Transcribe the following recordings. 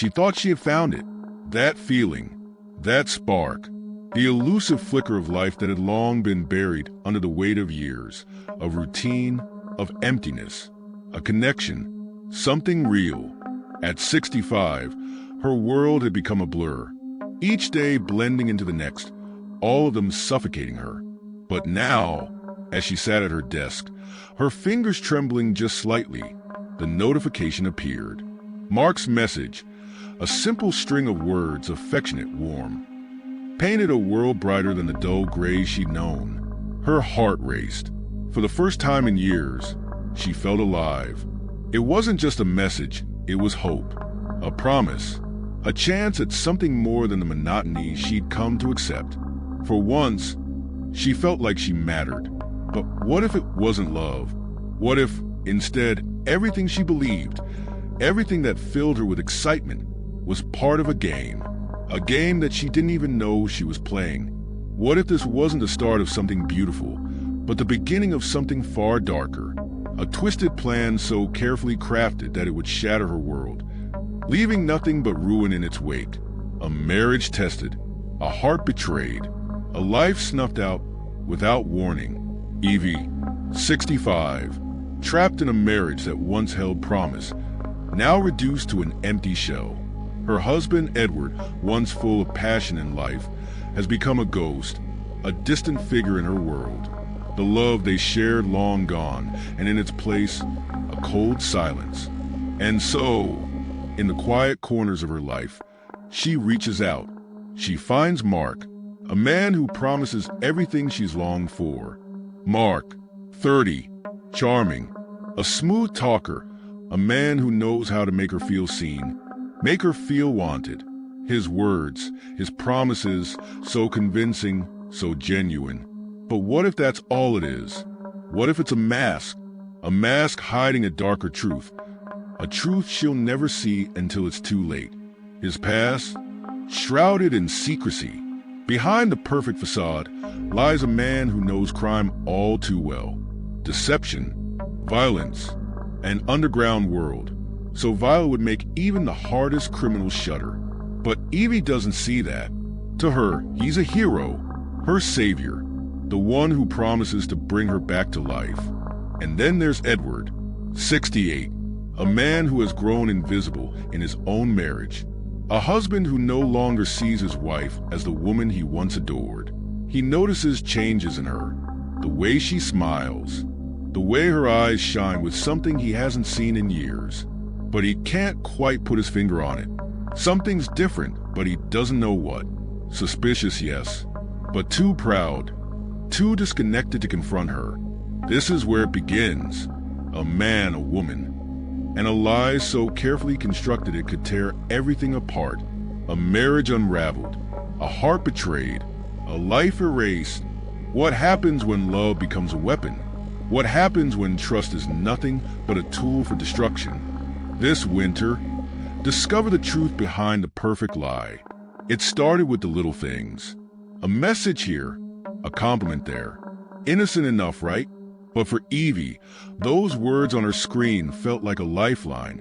She thought she had found it. That feeling, that spark, the elusive flicker of life that had long been buried under the weight of years, of routine, of emptiness, a connection, something real. At 65, her world had become a blur, each day blending into the next, all of them suffocating her. But now, as she sat at her desk, her fingers trembling just slightly, the notification appeared. Mark's message, a simple string of words, affectionate, warm, painted a world brighter than the dull gray she'd known. Her heart raced. For the first time in years, she felt alive. It wasn't just a message, it was hope, a promise, a chance at something more than the monotony she'd come to accept. For once, she felt like she mattered. But what if it wasn't love? What if, instead, everything she believed, everything that filled her with excitement, was part of a game that she didn't even know she was playing? What if this wasn't the start of something beautiful, but the beginning of something far darker, a twisted plan so carefully crafted that it would shatter her world, leaving nothing but ruin in its wake? A marriage tested, a heart betrayed, a life snuffed out without warning. Evie, 65, trapped in a marriage that once held promise, now reduced to an empty shell. Her husband, Edward, once full of passion and life, has become a ghost, a distant figure in her world. The love they shared long gone, and in its place, a cold silence. And so, in the quiet corners of her life, she reaches out. She finds Mark, a man who promises everything she's longed for. Mark, 30, charming, a smooth talker, a man who knows how to make her feel seen, make her feel wanted. His words, his promises, so convincing, so genuine. But what if that's all it is? What if it's a mask hiding a darker truth, a truth she'll never see until it's too late? His past, shrouded in secrecy. Behind the perfect facade lies a man who knows crime all too well. Deception, violence, an underground world. So vile would make even the hardest criminal shudder. But Evie doesn't see that. To her, he's a hero, her savior, the one who promises to bring her back to life. And then there's Edward, 68, a man who has grown invisible in his own marriage. A husband who no longer sees his wife as the woman he once adored. He notices changes in her, the way she smiles, the way her eyes shine with something he hasn't seen in years. But he can't quite put his finger on it. Something's different, but he doesn't know what. Suspicious, yes, but too proud, too disconnected to confront her. This is where it begins. A man, a woman, and a lie so carefully constructed it could tear everything apart. A marriage unraveled, a heart betrayed, a life erased. What happens when love becomes a weapon? What happens when trust is nothing but a tool for destruction? This winter, discover the truth behind the perfect lie. It started with the little things. A message here, a compliment there. Innocent enough, right? But for Evie, those words on her screen felt like a lifeline,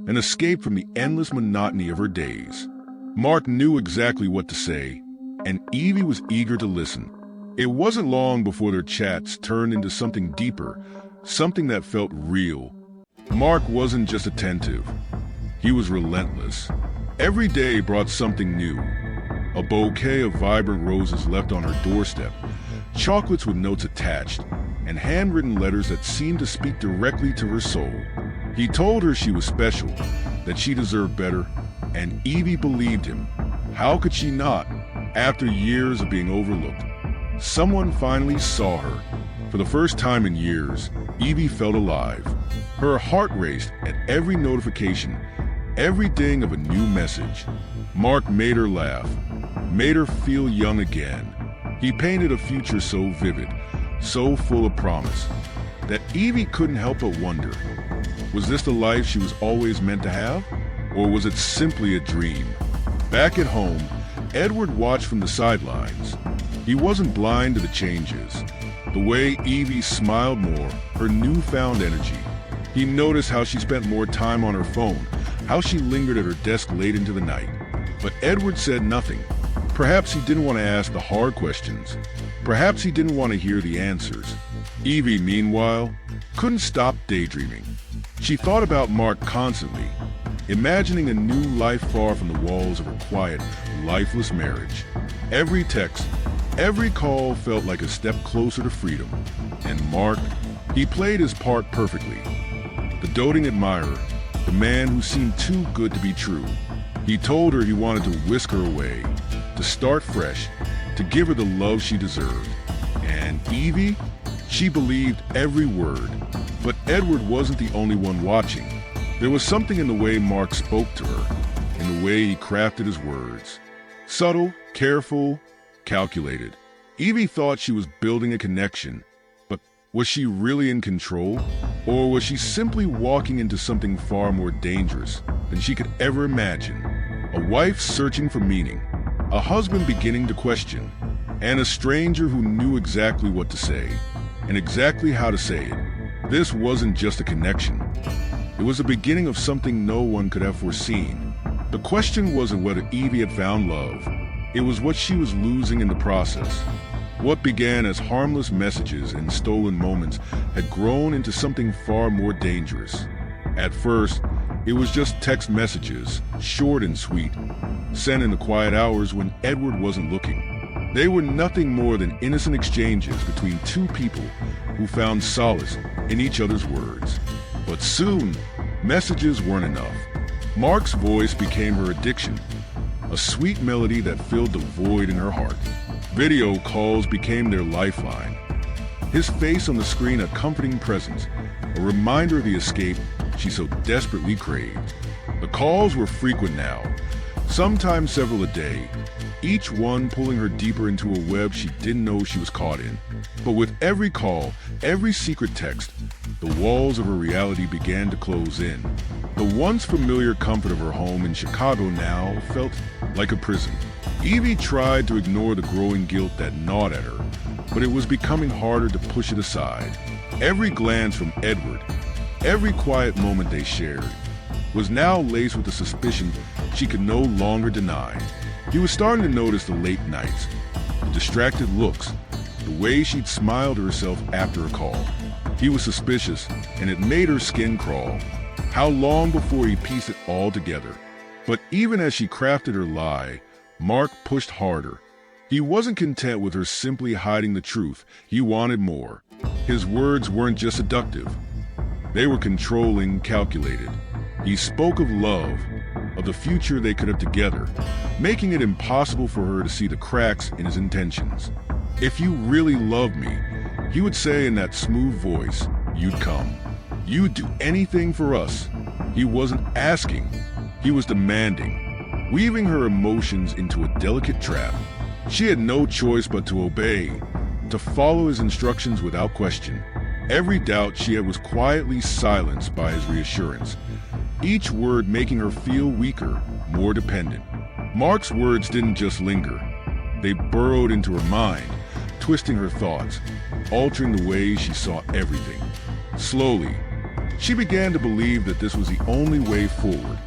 an escape from the endless monotony of her days. Mark knew exactly what to say, and Evie was eager to listen. It wasn't long before their chats turned into something deeper, something that felt real. Mark wasn't just attentive. He was relentless. Every day brought something new. A bouquet of vibrant roses left on her doorstep, chocolates with notes attached, and handwritten letters that seemed to speak directly to her soul. He told her she was special, that she deserved better, and Evie believed him. How could she not, after years of being overlooked? Someone finally saw her. For the first time in years, Evie felt alive. Her heart raced at every notification, every ding of a new message. Mark made her laugh, made her feel young again. He painted a future so vivid, so full of promise, that Evie couldn't help but wonder, was this the life she was always meant to have? Or was it simply a dream? Back at home, Edward watched from the sidelines. He wasn't blind to the changes. The way Evie smiled more, her newfound energy. He noticed how she spent more time on her phone, how she lingered at her desk late into the night. But Edward said nothing. Perhaps he didn't want to ask the hard questions. Perhaps he didn't want to hear the answers. Evie, meanwhile, couldn't stop daydreaming. She thought about Mark constantly, imagining a new life far from the walls of her quiet, lifeless marriage. Every text, every call felt like a step closer to freedom. And Mark, he played his part perfectly. The doting admirer, the man who seemed too good to be true. He told her he wanted to whisk her away, to start fresh, to give her the love she deserved. And Evie, she believed every word. But Edward wasn't the only one watching. There was something in the way Mark spoke to her, in the way he crafted his words. Subtle, careful, calculated. Evie thought she was building a connection, but was she really in control? Or was she simply walking into something far more dangerous than she could ever imagine? A wife searching for meaning, a husband beginning to question, and a stranger who knew exactly what to say, and exactly how to say it. This wasn't just a connection. It was the beginning of something no one could have foreseen. The question wasn't whether Evie had found love. It was what she was losing in the process. What began as harmless messages and stolen moments had grown into something far more dangerous. At first, it was just text messages, short and sweet, sent in the quiet hours when Edward wasn't looking. They were nothing more than innocent exchanges between two people who found solace in each other's words. But soon, messages weren't enough. Mark's voice became her addiction, a sweet melody that filled the void in her heart. Video calls became their lifeline. His face on the screen a comforting presence, a reminder of the escape she so desperately craved. The calls were frequent now, sometimes several a day, each one pulling her deeper into a web she didn't know she was caught in. But with every call, every secret text, the walls of her reality began to close in. The once familiar comfort of her home in Chicago now felt like a prison. Evie tried to ignore the growing guilt that gnawed at her, but it was becoming harder to push it aside. Every glance from Edward, every quiet moment they shared, was now laced with the suspicion she could no longer deny. He was starting to notice the late nights, the distracted looks, the way she'd smiled to herself after a call. He was suspicious, and it made her skin crawl. How long before he pieced it all together? But even as she crafted her lie, Mark pushed harder. He wasn't content with her simply hiding the truth. He wanted more. His words weren't just seductive. They were controlling, calculated. He spoke of love, of the future they could have together, making it impossible for her to see the cracks in his intentions. If you really loved me, he would say in that smooth voice, you'd come. You'd do anything for us. He wasn't asking, he was demanding, weaving her emotions into a delicate trap. She had no choice but to obey, to follow his instructions without question. Every doubt she had was quietly silenced by his reassurance, each word making her feel weaker, more dependent. Mark's words didn't just linger. They burrowed into her mind, twisting her thoughts, altering the way she saw everything. Slowly, she began to believe that this was the only way forward,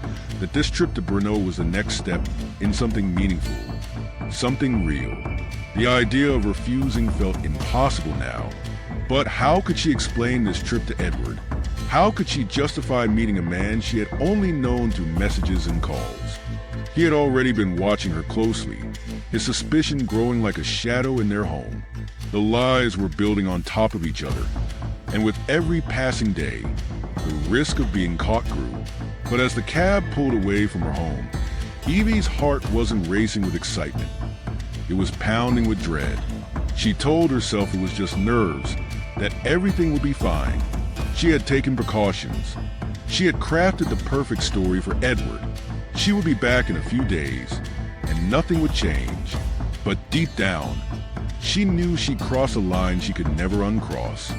that this trip to Brno was the next step in something meaningful, something real. The idea of refusing felt impossible now. But how could she explain this trip to Edward? How could she justify meeting a man she had only known through messages and calls? He had already been watching her closely, his suspicion growing like a shadow in their home. The lies were building on top of each other, and with every passing day, the risk of being caught grew. But as the cab pulled away from her home, Evie's heart wasn't racing with excitement. It was pounding with dread. She told herself it was just nerves, that everything would be fine. She had taken precautions. She had crafted the perfect story for Edward. She would be back in a few days, and nothing would change. But deep down, she knew she'd crossed a line she could never uncross.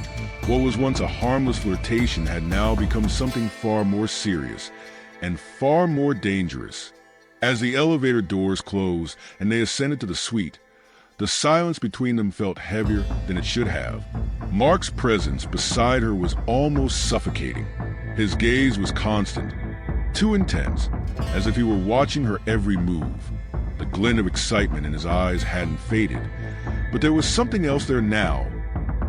What was once a harmless flirtation had now become something far more serious and far more dangerous. As the elevator doors closed and they ascended to the suite, the silence between them felt heavier than it should have. Mark's presence beside her was almost suffocating. His gaze was constant, too intense, as if he were watching her every move. The glint of excitement in his eyes hadn't faded, but there was something else there now.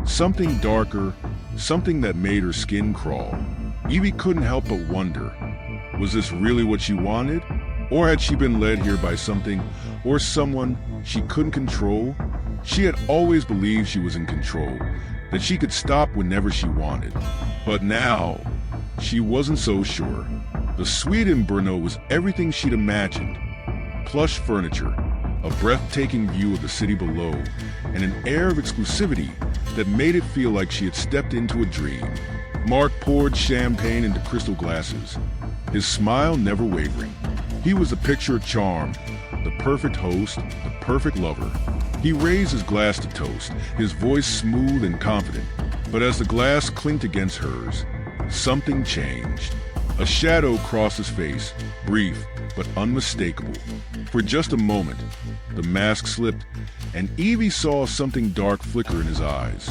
Something darker, something that made her skin crawl. Evie couldn't help but wonder, was this really what she wanted? Or had she been led here by something or someone she couldn't control? She had always believed she was in control, that she could stop whenever she wanted. But now, she wasn't so sure. The suite in Brno was everything she'd imagined. Plush furniture, a breathtaking view of the city below, and an air of exclusivity that made it feel like she had stepped into a dream. Mark poured champagne into crystal glasses, his smile never wavering. He was the picture of charm, the perfect host, the perfect lover. He raised his glass to toast, his voice smooth and confident. But as the glass clinked against hers, something changed. A shadow crossed his face, brief but unmistakable. For just a moment, the mask slipped, and Evie saw something dark flicker in his eyes.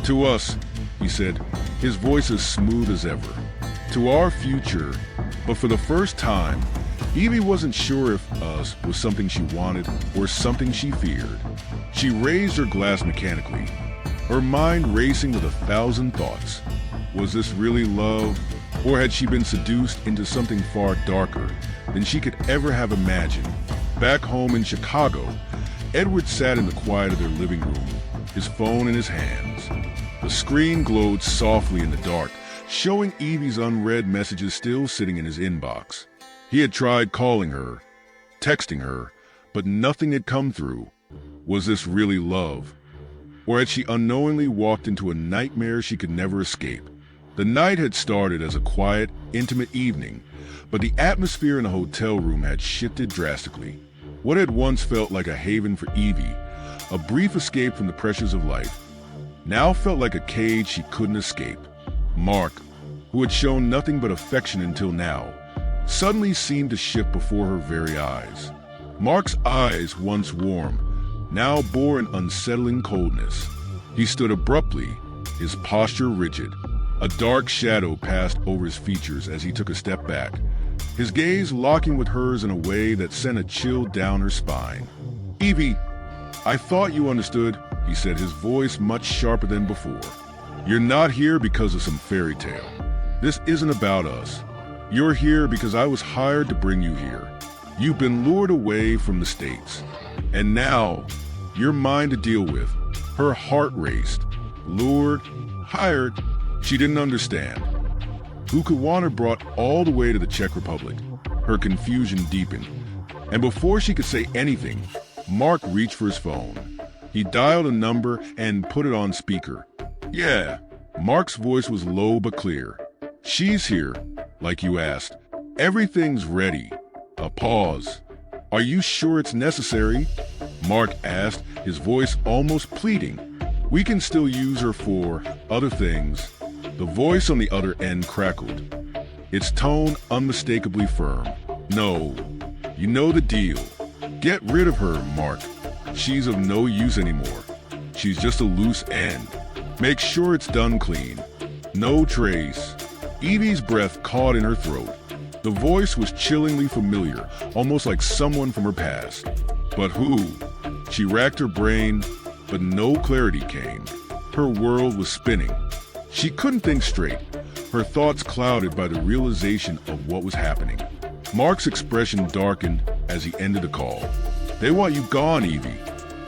"To us," he said, his voice as smooth as ever. "To our future." But for the first time, Evie wasn't sure if us was something she wanted or something she feared. She raised her glass mechanically, her mind racing with 1,000 thoughts. Was this really love, or had she been seduced into something far darker than she could ever have imagined? Back home in Chicago, Edward sat in the quiet of their living room, his phone in his hands. The screen glowed softly in the dark, showing Evie's unread messages still sitting in his inbox. He had tried calling her, texting her, but nothing had come through. Was this really love? Or had she unknowingly walked into a nightmare she could never escape? The night had started as a quiet, intimate evening, but the atmosphere in the hotel room had shifted drastically. What had once felt like a haven for Evie, a brief escape from the pressures of life, now felt like a cage she couldn't escape. Mark, who had shown nothing but affection until now, suddenly seemed to shift before her very eyes. Mark's eyes, once warm, now bore an unsettling coldness. He stood abruptly, his posture rigid. A dark shadow passed over his features as he took a step back, his gaze locking with hers in a way that sent a chill down her spine. "Evie, I thought you understood," he said, his voice much sharper than before. "You're not here because of some fairy tale. This isn't about us. You're here because I was hired to bring you here. You've been lured away from the States, and now you're mine to deal with." Her heart raced. Lured? Hired? She didn't understand. Who could want her brought all the way to the Czech Republic? Her confusion deepened, and before she could say anything, Mark reached for his phone. He dialed a number and put it on speaker. "Yeah." Mark's voice was low but clear. "She's here, like you asked. Everything's ready." A pause. "Are you sure it's necessary?" Mark asked, his voice almost pleading. "We can still use her for other things." The voice on the other end crackled, its tone unmistakably firm. "No, you know the deal. Get rid of her, Mark. She's of no use anymore. She's just a loose end. Make sure it's done clean. No trace." Evie's breath caught in her throat. The voice was chillingly familiar, almost like someone from her past. But who? She racked her brain, but no clarity came. Her world was spinning. She couldn't think straight, her thoughts clouded by the realization of what was happening. Mark's expression darkened as he ended the call. "They want you gone, Evie.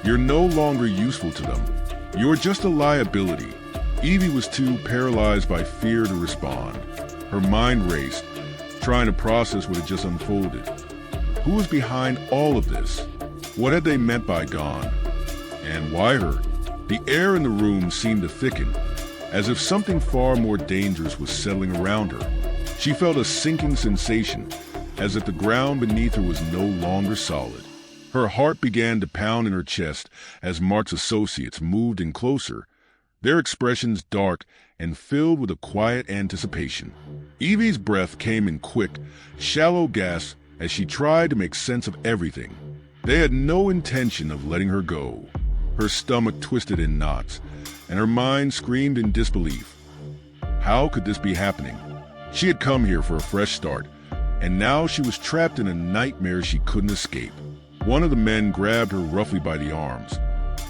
You're no longer useful to them. You're just a liability." Evie was too paralyzed by fear to respond. Her mind raced, trying to process what had just unfolded. Who was behind all of this? What had they meant by gone? And why her? The air in the room seemed to thicken, as if something far more dangerous was settling around her. She felt a sinking sensation, as if the ground beneath her was no longer solid. Her heart began to pound in her chest as Mark's associates moved in closer, their expressions dark and filled with a quiet anticipation. Evie's breath came in quick, shallow gasps as she tried to make sense of everything. They had no intention of letting her go. Her stomach twisted in knots, and her mind screamed in disbelief. How could this be happening? She had come here for a fresh start, and now she was trapped in a nightmare she couldn't escape. One of the men grabbed her roughly by the arms,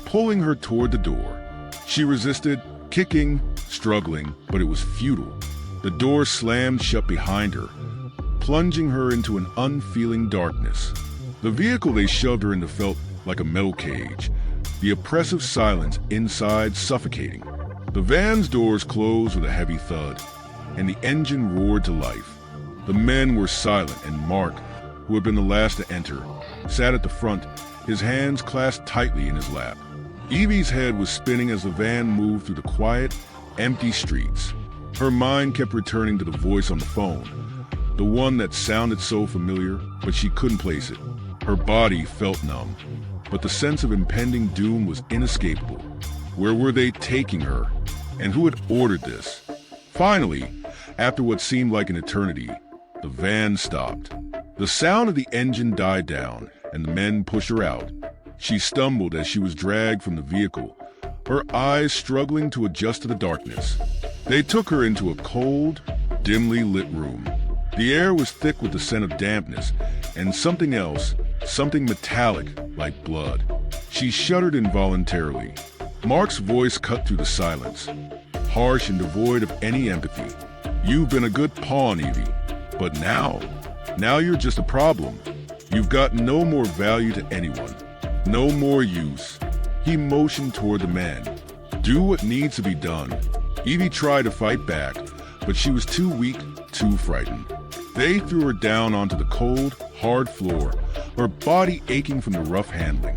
pulling her toward the door. She resisted, kicking, struggling, but it was futile. The door slammed shut behind her, plunging her into an unfeeling darkness. The vehicle they shoved her into felt like a metal cage, the oppressive silence inside suffocating. The van's doors closed with a heavy thud, and the engine roared to life. The men were silent, and Mark, who had been the last to enter, sat at the front, his hands clasped tightly in his lap. Evie's head was spinning as the van moved through the quiet, empty streets. Her mind kept returning to the voice on the phone, the one that sounded so familiar, but she couldn't place it. Her body felt numb, but the sense of impending doom was inescapable. Where were they taking her? And who had ordered this? Finally, after what seemed like an eternity, the van stopped. The sound of the engine died down, and the men pushed her out. She stumbled as she was dragged from the vehicle, her eyes struggling to adjust to the darkness. They took her into a cold, dimly lit room. The air was thick with the scent of dampness, and something else, something metallic like blood. She shuddered involuntarily. Mark's voice cut through the silence, harsh and devoid of any empathy. "You've been a good pawn, Evie, but now you're just a problem. You've got no more value to anyone, no more use." He motioned toward the man. "Do what needs to be done." Evie tried to fight back, but she was too weak, too frightened. They threw her down onto the cold, hard floor, her body aching from the rough handling.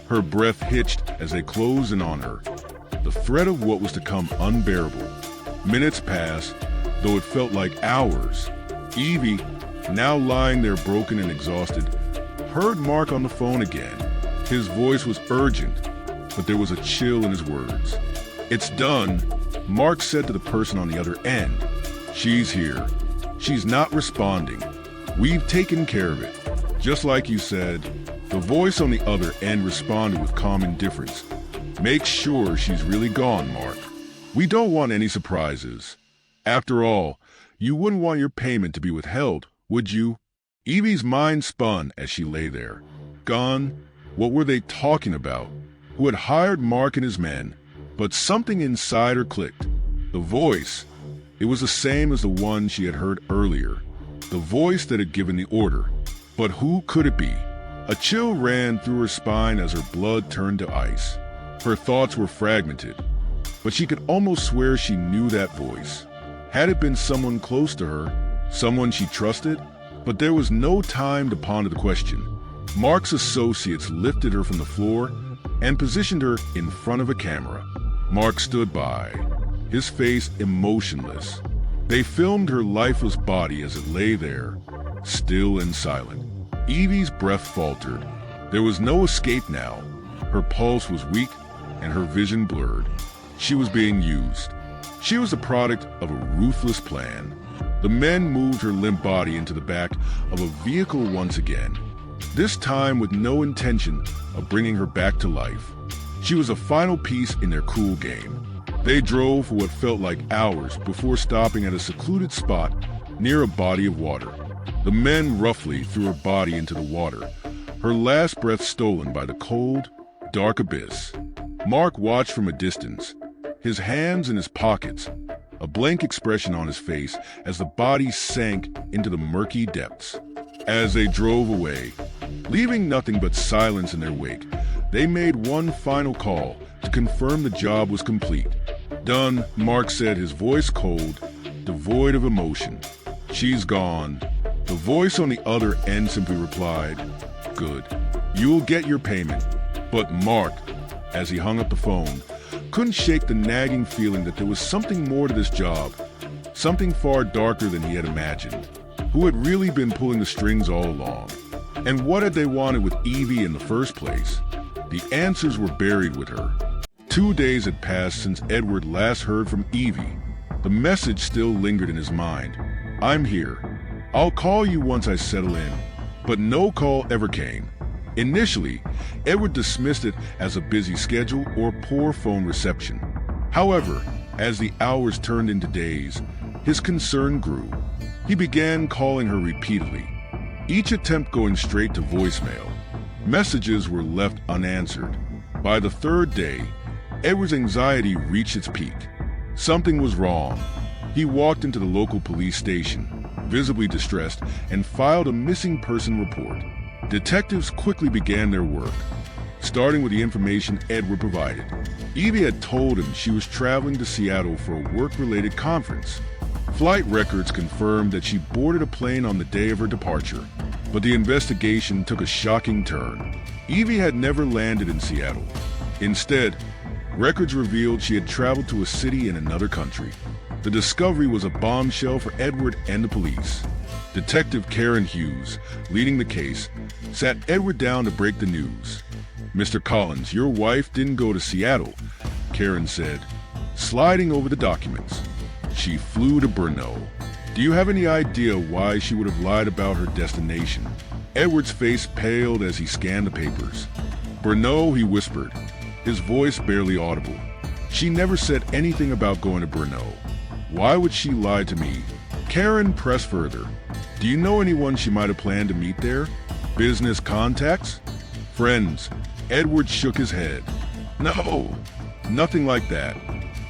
Her breath hitched as they closed in on her, the threat of what was to come unbearable. Minutes passed, though it felt like hours. Evie, now lying there broken and exhausted, heard Mark on the phone again. His voice was urgent, but there was a chill in his words. "It's done," Mark said to the person on the other end. "She's here. She's not responding. We've taken care of it. Just like you said." The voice on the other end responded with calm indifference. "Make sure she's really gone, Mark. We don't want any surprises. After all, you wouldn't want your payment to be withheld, would you?" Evie's mind spun as she lay there. Gone? What were they talking about? Who had hired Mark and his men? But something inside her clicked. The voice. It was the same as the one she had heard earlier. The voice that had given the order. But who could it be? A chill ran through her spine as her blood turned to ice. Her thoughts were fragmented, but she could almost swear she knew that voice. Had it been someone close to her, someone she trusted? But there was no time to ponder the question. Mark's associates lifted her from the floor and positioned her in front of a camera. Mark stood by, his face emotionless. They filmed her lifeless body as it lay there, still and silent. Evie's breath faltered. There was no escape now. Her pulse was weak and her vision blurred. She was being used. She was the product of a ruthless plan. The men moved her limp body into the back of a vehicle once again, this time with no intention of bringing her back to life. She was a final piece in their cruel game. They drove for what felt like hours before stopping at a secluded spot near a body of water. The men roughly threw her body into the water, her last breath stolen by the cold, dark abyss. Mark watched from a distance, his hands in his pockets, a blank expression on his face as the body sank into the murky depths. As they drove away, leaving nothing but silence in their wake, they made one final call to confirm the job was complete. "Done," Mark said, his voice cold, devoid of emotion. "She's gone." The voice on the other end simply replied, "Good. You'll get your payment." But Mark, as he hung up the phone, couldn't shake the nagging feeling that there was something more to this job, something far darker than he had imagined. Who had really been pulling the strings all along? And what had they wanted with Evie in the first place? The answers were buried with her. 2 days had passed since Edward last heard from Evie. The message still lingered in his mind. "I'm here. I'll call you once I settle in." But no call ever came. Initially, Edward dismissed it as a busy schedule or poor phone reception. However, as the hours turned into days, his concern grew. He began calling her repeatedly, each attempt going straight to voicemail. Messages were left unanswered. By the third day, Edward's anxiety reached its peak. Something was wrong. He walked into the local police station, visibly distressed, and filed a missing person report. Detectives quickly began their work, starting with the information Edward provided. Evie had told him she was traveling to Seattle for a work-related conference. Flight records confirmed that she boarded a plane on the day of her departure, but the investigation took a shocking turn. Evie had never landed in Seattle. Instead, records revealed she had traveled to a city in another country. The discovery was a bombshell for Edward and the police. Detective Karen Hughes, leading the case, sat Edward down to break the news. "Mr. Collins, your wife didn't go to Seattle," Karen said, sliding over the documents. "She flew to Brno. Do you have any idea why she would have lied about her destination?" Edward's face paled as he scanned the papers. "Brno," he whispered, his voice barely audible. "She never said anything about going to Brno. Why would she lie to me?" Karen pressed further. "Do you know anyone she might have planned to meet there? Business contacts? Friends?" Edward shook his head. "No, nothing like that.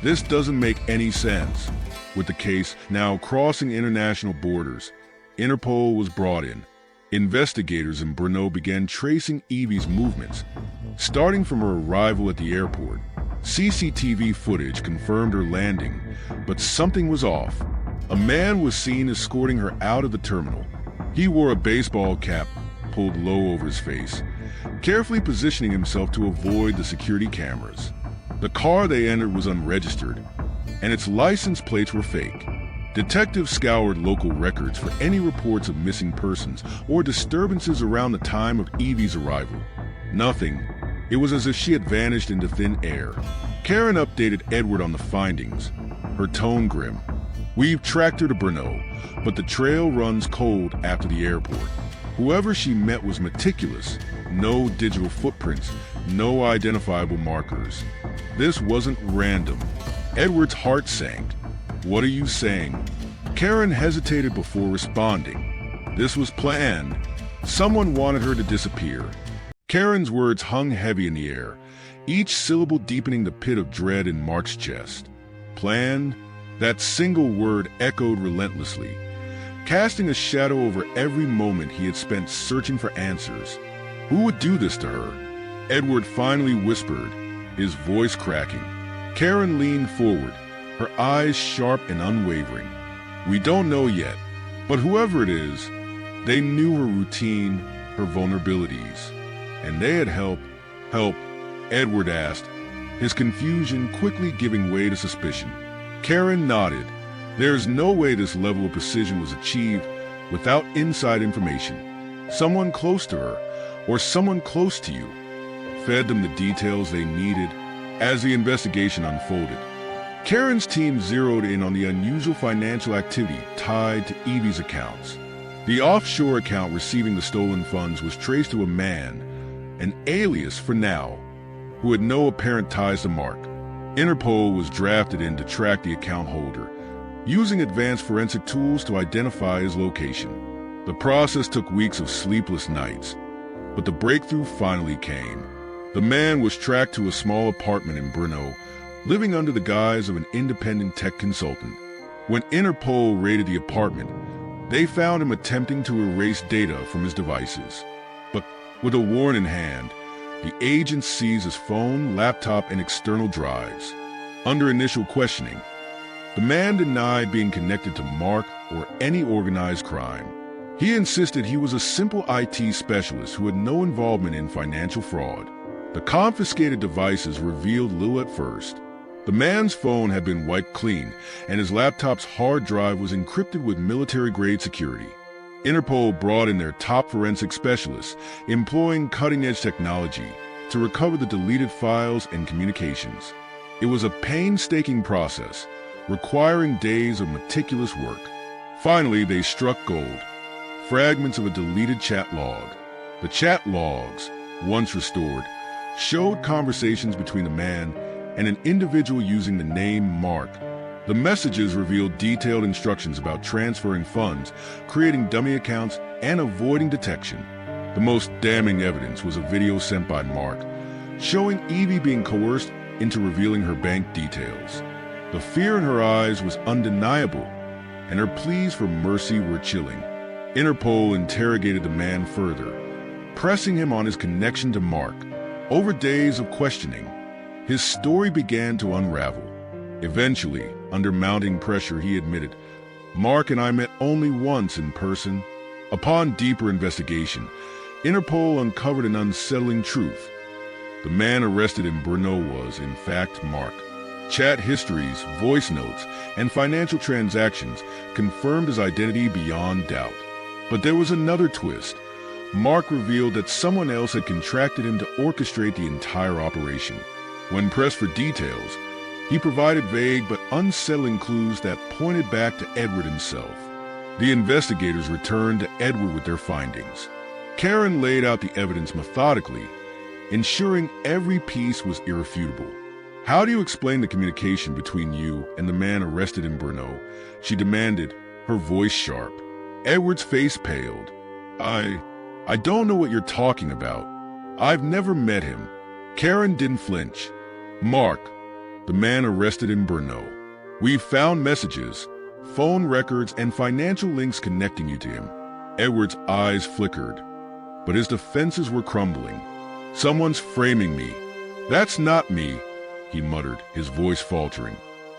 This doesn't make any sense." With the case now crossing international borders, Interpol was brought in. Investigators in Brno began tracing Evie's movements, starting from her arrival at the airport. CCTV footage confirmed her landing, but something was off. A man was seen escorting her out of the terminal. He wore a baseball cap pulled low over his face, carefully positioning himself to avoid the security cameras. The car they entered was unregistered, and its license plates were fake. Detectives scoured local records for any reports of missing persons or disturbances around the time of Evie's arrival. Nothing. It was as if she had vanished into thin air. Karen updated Edward on the findings, her tone grim. "We've tracked her to Brno, but the trail runs cold after the airport. Whoever she met was meticulous. No digital footprints, no identifiable markers. This wasn't random." Edward's heart sank. "What are you saying?" Karen hesitated before responding. "This was planned. Someone wanted her to disappear." Karen's words hung heavy in the air, each syllable deepening the pit of dread in Mark's chest. Planned? That single word echoed relentlessly, casting a shadow over every moment he had spent searching for answers. Who would do this to her? Edward finally whispered, his voice cracking. Karen leaned forward, her eyes sharp and unwavering. "We don't know yet, but whoever it is, they knew her routine, her vulnerabilities. And they had help, Edward asked, his confusion quickly giving way to suspicion. Karen nodded. There's no way this level of precision was achieved without inside information. Someone close to her, or someone close to you, fed them the details they needed. As the investigation unfolded, Karen's team zeroed in on the unusual financial activity tied to Evie's accounts. The offshore account receiving the stolen funds was traced to a man, an alias for now, who had no apparent ties to Mark. Interpol was drafted in to track the account holder, using advanced forensic tools to identify his location. The process took weeks of sleepless nights, but the breakthrough finally came. The man was tracked to a small apartment in Brno, living under the guise of an independent tech consultant. When Interpol raided the apartment, they found him attempting to erase data from his devices. But with a warrant in hand, the agents seized his phone, laptop, and external drives. Under initial questioning, the man denied being connected to Mark or any organized crime. He insisted he was a simple IT specialist who had no involvement in financial fraud. The confiscated devices revealed little at first. The man's phone had been wiped clean, and his laptop's hard drive was encrypted with military-grade security. Interpol brought in their top forensic specialists, employing cutting-edge technology to recover the deleted files and communications. It was a painstaking process, requiring days of meticulous work. Finally, they struck gold. Fragments of a deleted chat log. The chat logs, once restored, showed conversations between a man and an individual using the name Mark. The messages revealed detailed instructions about transferring funds, creating dummy accounts, and avoiding detection. The most damning evidence was a video sent by Mark, showing Evie being coerced into revealing her bank details. The fear in her eyes was undeniable, and her pleas for mercy were chilling. Interpol interrogated the man further, pressing him on his connection to Mark. Over days of questioning, his story began to unravel. Eventually, under mounting pressure, he admitted, "Mark and I met only once in person." Upon deeper investigation, Interpol uncovered an unsettling truth. The man arrested in Brno was, in fact, Mark. Chat histories, voice notes, and financial transactions confirmed his identity beyond doubt. But there was another twist. Mark revealed that someone else had contracted him to orchestrate the entire operation. When pressed for details, he provided vague but unsettling clues that pointed back to Edward himself. The investigators returned to Edward with their findings. Karen laid out the evidence methodically, ensuring every piece was irrefutable. "How do you explain the communication between you and the man arrested in Brno?" she demanded, her voice sharp. Edward's face paled. I don't know what you're talking about. I've never met him." Karen didn't flinch. "Mark, the man arrested in Brno. We found messages, phone records, and financial links connecting you to him." Edward's eyes flickered, but his defenses were crumbling. "Someone's framing me. That's not me," he muttered, his voice faltering.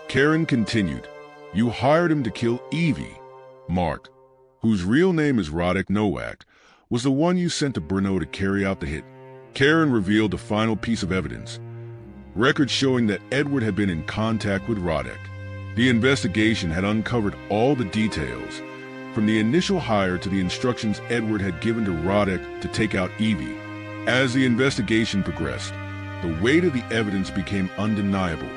Karen continued, "You hired him to kill Evie. Mark, whose real name is Radek Nowak, was the one you sent to Brno to carry out the hit." Karen revealed the final piece of evidence, records showing that Edward had been in contact with Radek. The investigation had uncovered all the details, from the initial hire to the instructions Edward had given to Radek to take out Evie. As the investigation progressed, the weight of the evidence became undeniable.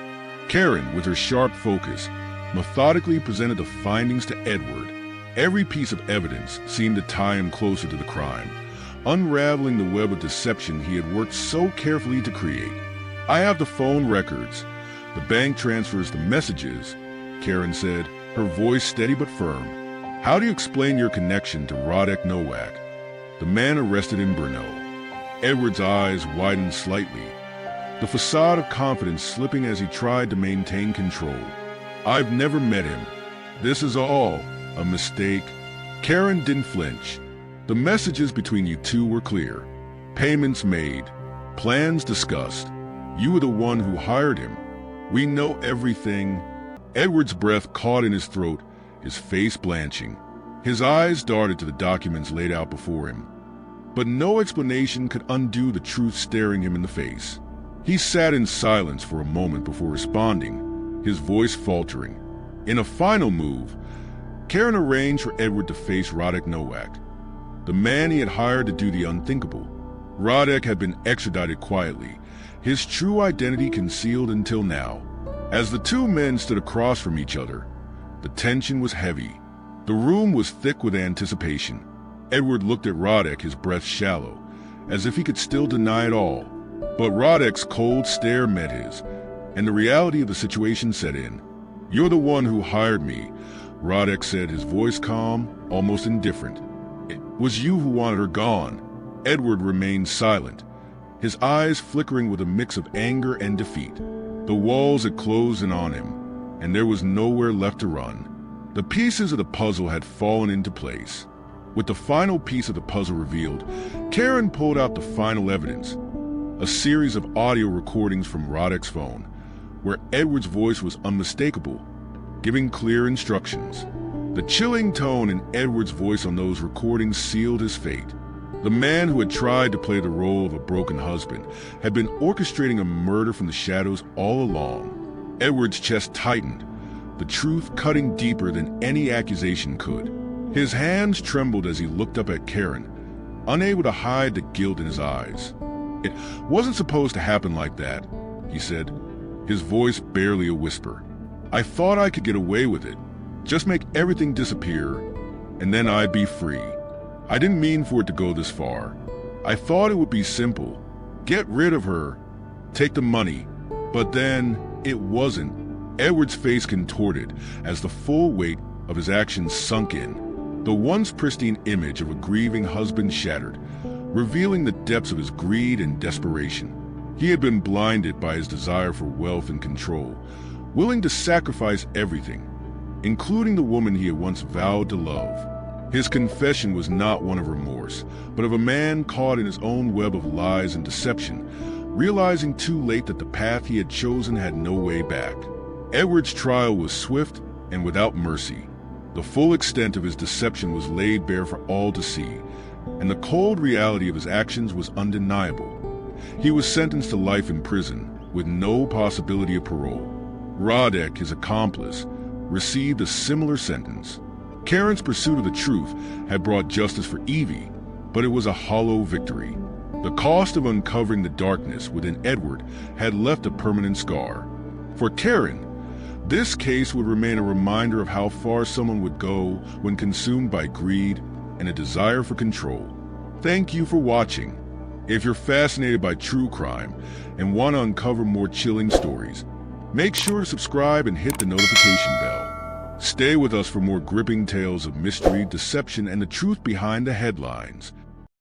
Karen, with her sharp focus, methodically presented the findings to Edward. Every piece of evidence seemed to tie him closer to the crime, unraveling the web of deception he had worked so carefully to create. "I have the phone records, the bank transfers, the messages," Karen said, her voice steady but firm. "How do you explain your connection to Radek Nowak, the man arrested in Brno?" Edward's eyes widened slightly, the facade of confidence slipping as he tried to maintain control. "I've never met him. This is all a mistake." Karen didn't flinch. "The messages between you two were clear. Payments made, plans discussed. You were the one who hired him. We know everything." Edward's breath caught in his throat, his face blanching. His eyes darted to the documents laid out before him. But no explanation could undo the truth staring him in the face. He sat in silence for a moment before responding, his voice faltering. In a final move, Karen arranged for Edward to face Radek Nowak, the man he had hired to do the unthinkable. Radek had been extradited quietly, his true identity concealed until now. As the two men stood across from each other, the tension was heavy. The room was thick with anticipation. Edward looked at Radek, his breath shallow, as if he could still deny it all. But Radek's cold stare met his, and the reality of the situation set in. "You're the one who hired me," Radek said, his voice calm, almost indifferent. "It was you who wanted her gone." Edward remained silent, his eyes flickering with a mix of anger and defeat. The walls had closed in on him, and there was nowhere left to run. The pieces of the puzzle had fallen into place. With the final piece of the puzzle revealed, Karen pulled out the final evidence, a series of audio recordings from Radek's phone, where Edward's voice was unmistakable, giving clear instructions. The chilling tone in Edward's voice on those recordings sealed his fate. The man who had tried to play the role of a broken husband had been orchestrating a murder from the shadows all along. Edward's chest tightened, the truth cutting deeper than any accusation could. His hands trembled as he looked up at Karen, unable to hide the guilt in his eyes. "It wasn't supposed to happen like that," he said, his voice barely a whisper. "I thought I could get away with it. Just make everything disappear, and then I'd be free. I didn't mean for it to go this far. I thought it would be simple. Get rid of her, take the money. But then it wasn't. Edward's face contorted as the full weight of his actions sunk in. The once pristine image of a grieving husband shattered, revealing the depths of his greed and desperation. He had been blinded by his desire for wealth and control, willing to sacrifice everything, including the woman he had once vowed to love. His confession was not one of remorse, but of a man caught in his own web of lies and deception, realizing too late that the path he had chosen had no way back. Edward's trial was swift and without mercy. The full extent of his deception was laid bare for all to see, and the cold reality of his actions was undeniable. He was sentenced to life in prison, with no possibility of parole. Radek, his accomplice, received a similar sentence. Karen's pursuit of the truth had brought justice for Evie, but it was a hollow victory. The cost of uncovering the darkness within Edward had left a permanent scar. For Karen, this case would remain a reminder of how far someone would go when consumed by greed and a desire for control. Thank you for watching. If you're fascinated by true crime and want to uncover more chilling stories, make sure to subscribe and hit the notification bell. Stay with us for more gripping tales of mystery, deception, and the truth behind the headlines.